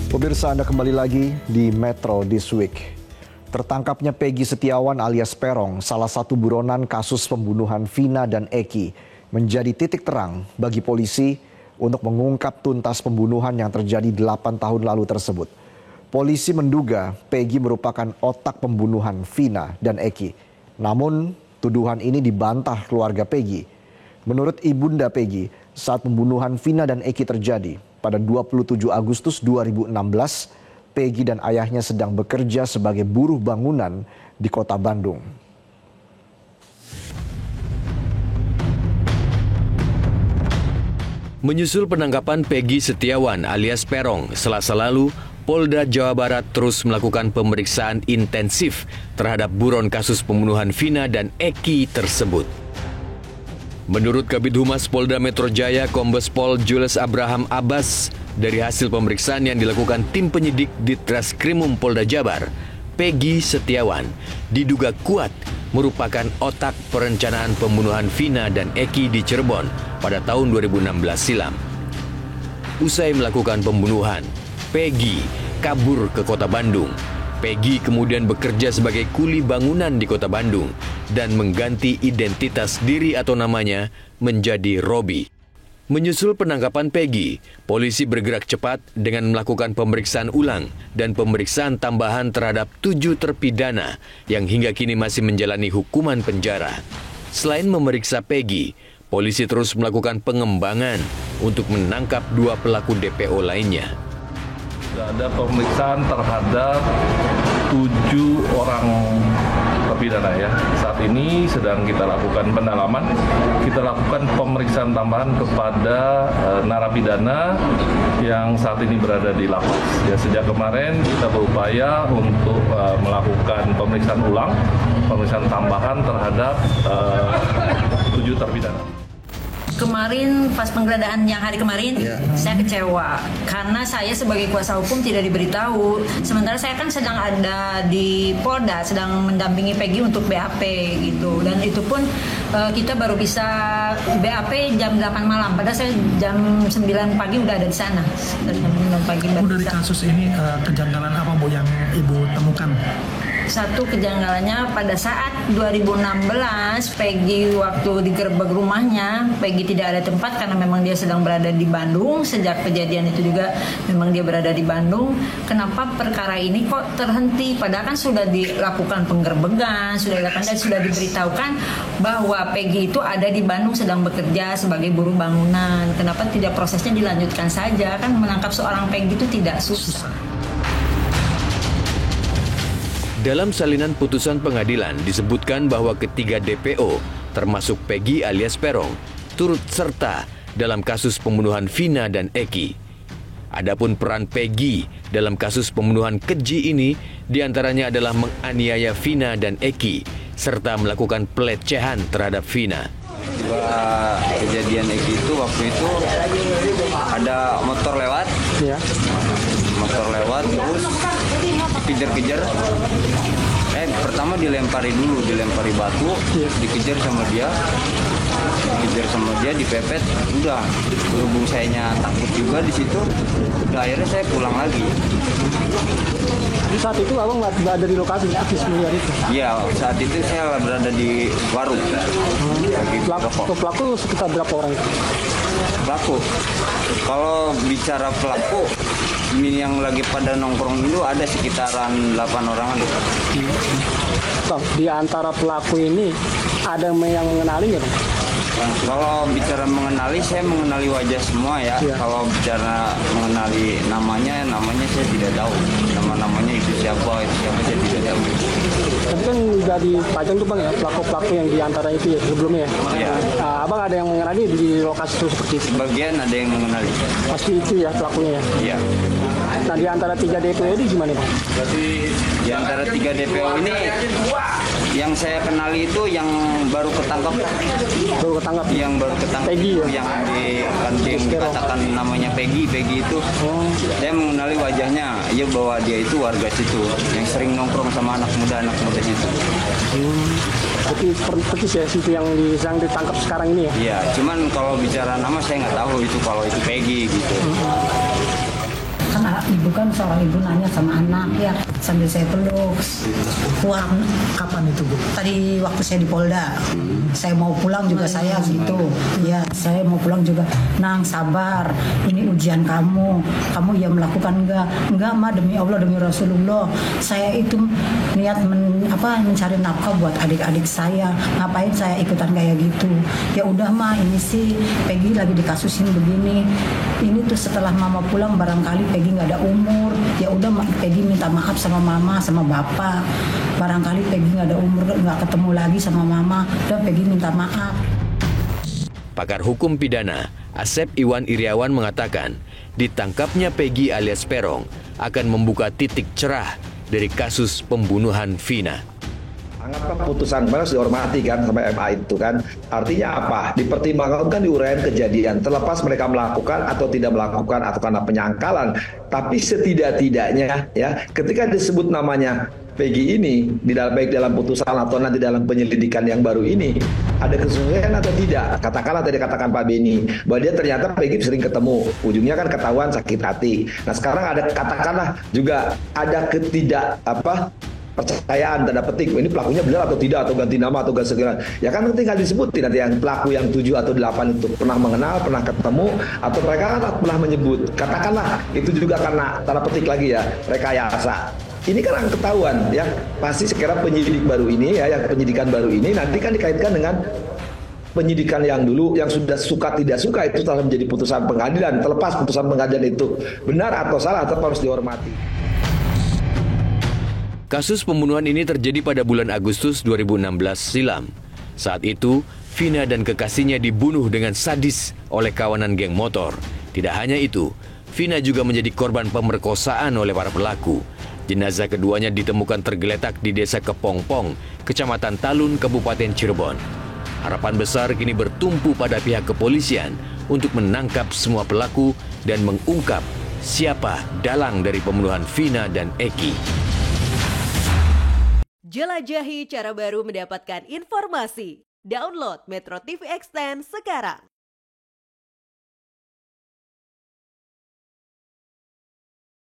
Pemirsa, Anda kembali lagi di Metro This Week. Tertangkapnya Peggy Setiawan alias Peron, salah satu buronan kasus pembunuhan Vina dan Eki, menjadi titik terang bagi polisi untuk mengungkap tuntas pembunuhan yang terjadi 8 tahun lalu tersebut. Polisi menduga Peggy merupakan otak pembunuhan Vina dan Eki. Namun, tuduhan ini dibantah keluarga Peggy. Menurut ibunda Peggy, saat pembunuhan Vina dan Eki terjadi pada 27 Agustus 2016, Peggy dan ayahnya sedang bekerja sebagai buruh bangunan di kota Bandung. Menyusul penangkapan Peggy Setiawan alias Peron, Selasa lalu, Polda Jawa Barat terus melakukan pemeriksaan intensif terhadap buron kasus pembunuhan Vina dan Eki tersebut. Menurut Kabid Humas Polda Metro Jaya, Kombes Pol Jules Abraham Abbas, dari hasil pemeriksaan yang dilakukan tim penyidik Ditreskrimum Polda Jabar, Peggy Setiawan diduga kuat merupakan otak perencanaan pembunuhan Vina dan Eki di Cirebon pada tahun 2016 silam. Usai melakukan pembunuhan, Peggy kabur ke kota Bandung. Peggy kemudian bekerja sebagai kuli bangunan di kota Bandung dan mengganti identitas diri atau namanya menjadi Robi. Menyusul penangkapan Peggy, polisi bergerak cepat dengan melakukan pemeriksaan ulang dan pemeriksaan tambahan terhadap 7 terpidana yang hingga kini masih menjalani hukuman penjara. Selain memeriksa Peggy, polisi terus melakukan pengembangan untuk menangkap 2 pelaku DPO lainnya. Ada pemeriksaan terhadap 7 orang terpidana ya. Saat ini sedang kita lakukan pendalaman. Kita lakukan pemeriksaan tambahan kepada narapidana yang saat ini berada di lapas. Ya, sejak kemarin kita berupaya untuk melakukan pemeriksaan ulang, pemeriksaan tambahan terhadap 7 terpidana. Kemarin pas penggeledahan yang hari kemarin, saya kecewa karena saya sebagai kuasa hukum tidak diberitahu. Sementara saya kan sedang ada di Polda, sedang mendampingi Peggy untuk BAP gitu. Dan itu pun kita baru bisa BAP jam 8 malam. Padahal saya jam 9 pagi udah ada di sana. Dari jam 9 pagi. Dari kasus ini kejanggalan apa Bu yang Ibu temukan? Satu kejanggalannya pada saat 2016 Peggy waktu digerebek rumahnya, Peggy tidak ada tempat karena memang dia sedang berada di Bandung. Sejak kejadian itu juga memang dia berada di Bandung. Kenapa perkara ini kok terhenti? Padahal kan sudah dilakukan penggerbekan, sudah dilakukan dan sudah diberitahukan bahwa Peggy itu ada di Bandung sedang bekerja sebagai buruh bangunan. Kenapa tidak prosesnya dilanjutkan saja? Kan menangkap seorang Peggy itu tidak susah. Dalam salinan putusan pengadilan disebutkan bahwa ketiga DPO, termasuk Peggy alias Peron, turut serta dalam kasus pembunuhan Vina dan Eki. Adapun peran Peggy dalam kasus pembunuhan keji ini diantaranya adalah menganiaya Vina dan Eki, serta melakukan pelecehan terhadap Vina. Kejadian Eki itu waktu itu ada motor lewat, terus dikejar-kejar. Pertama dilempari batu, dikejar sama dia, dipepet. Udah, berhubung sayanya takut juga di situ. Udah akhirnya saya pulang lagi. Di saat itu abang nggak berada di lokasi aktif melihat itu? Iya, saat itu saya berada di warung. Pelaku sekitar berapa orang itu? Pelaku, kalau bicara pelaku, ini yang lagi pada nongkrong itu ada sekitaran 8 orangan. Bang, di antara pelaku ini ada yang mengenali nggak, Bang? Kalau bicara mengenali, saya mengenali wajah semua ya. Kalau bicara mengenali namanya saya tidak tahu. Nama-namanya itu siapa saya tidak tahu. Tapi kan udah dipajang tuh Bang ya, pelaku-pelaku yang di antara itu ya sebelumnya ya? Iya. Abang ada yang mengenali di lokasi itu seperti itu? Sebagian ada yang mengenali. Pasti itu ya pelakunya ya? Iya. Nah di antara 3 DPO ini gimana Bang? Di antara 3 DPO ini yang saya kenali itu yang baru ketangkap. Yang baru ketangkap Peggy ya? Yang dikatakan namanya Peggy itu. Saya mengenali wajahnya, ya bahwa dia itu warga situ yang sering nongkrong sama anak muda situ. Jadi persis ya situ yang ditangkap sekarang ini ya? Iya, cuman kalau bicara nama saya nggak tahu itu kalau itu Peggy gitu. Kan ibu kan seorang ibu nanya sama anak ya sambil saya peluk. Pulang kapan itu, Bu? Tadi waktu saya di Polda, saya mau pulang juga saya gitu. Ya, saya mau pulang juga. Nang, sabar. Ini ujian kamu. Kamu ya melakukan enggak mah, demi Allah, demi Rasulullah. Saya itu niat mencari nafkah buat adik-adik saya. Ngapain saya ikutan kayak gitu? Ya udah mah, ini sih Peggy lagi dikasusin begini. Ini tuh setelah mama pulang barangkali Peggy nggak ada umur. Ya udah Peggy minta maaf sama mama sama bapak. Barangkali Peggy nggak ada umur, nggak ketemu lagi sama mama. Udah Peggy minta maaf. Pakar hukum pidana Asep Iwan Iriawan mengatakan ditangkapnya Peggy alias Peron akan membuka titik cerah dari kasus pembunuhan Vina. Anggapkan putusan harus dihormati kan sampai MA itu kan. Artinya apa? Dipertimbangkan kan diuraian kejadian. Terlepas mereka melakukan atau tidak melakukan atau karena penyangkalan. Tapi setidak-tidaknya ya ketika disebut namanya Peggy ini baik dalam putusan atau nanti dalam penyelidikan yang baru ini ada kesesuaian atau tidak. Katakanlah tadi katakan Pak Beni bahwa dia ternyata Peggy sering ketemu, ujungnya kan ketahuan sakit hati. Nah sekarang ada katakanlah juga ada percayaan tanda petik ini pelakunya benar atau tidak, atau ganti nama atau ganti segala. Ya kan tinggal disebutin nanti yang pelaku yang 7 atau 8 itu pernah mengenal, pernah ketemu, atau mereka kan pernah menyebut. Katakanlah itu juga karena tanda petik lagi ya rekayasa. Ini kan yang ketahuan ya, pasti sekarang penyidik baru ini ya, yang penyidikan baru ini nanti kan dikaitkan dengan penyidikan yang dulu, yang sudah suka tidak suka itu telah menjadi putusan pengadilan. Terlepas putusan pengadilan itu benar atau salah tetap harus dihormati. Kasus pembunuhan ini terjadi pada bulan Agustus 2016 silam. Saat itu, Vina dan kekasihnya dibunuh dengan sadis oleh kawanan geng motor. Tidak hanya itu, Vina juga menjadi korban pemerkosaan oleh para pelaku. Jenazah keduanya ditemukan tergeletak di Desa Kepongpong, Kecamatan Talun, Kabupaten Cirebon. Harapan besar kini bertumpu pada pihak kepolisian untuk menangkap semua pelaku dan mengungkap siapa dalang dari pembunuhan Vina dan Eki. Jelajahi cara baru mendapatkan informasi. Download Metro TV Extend sekarang.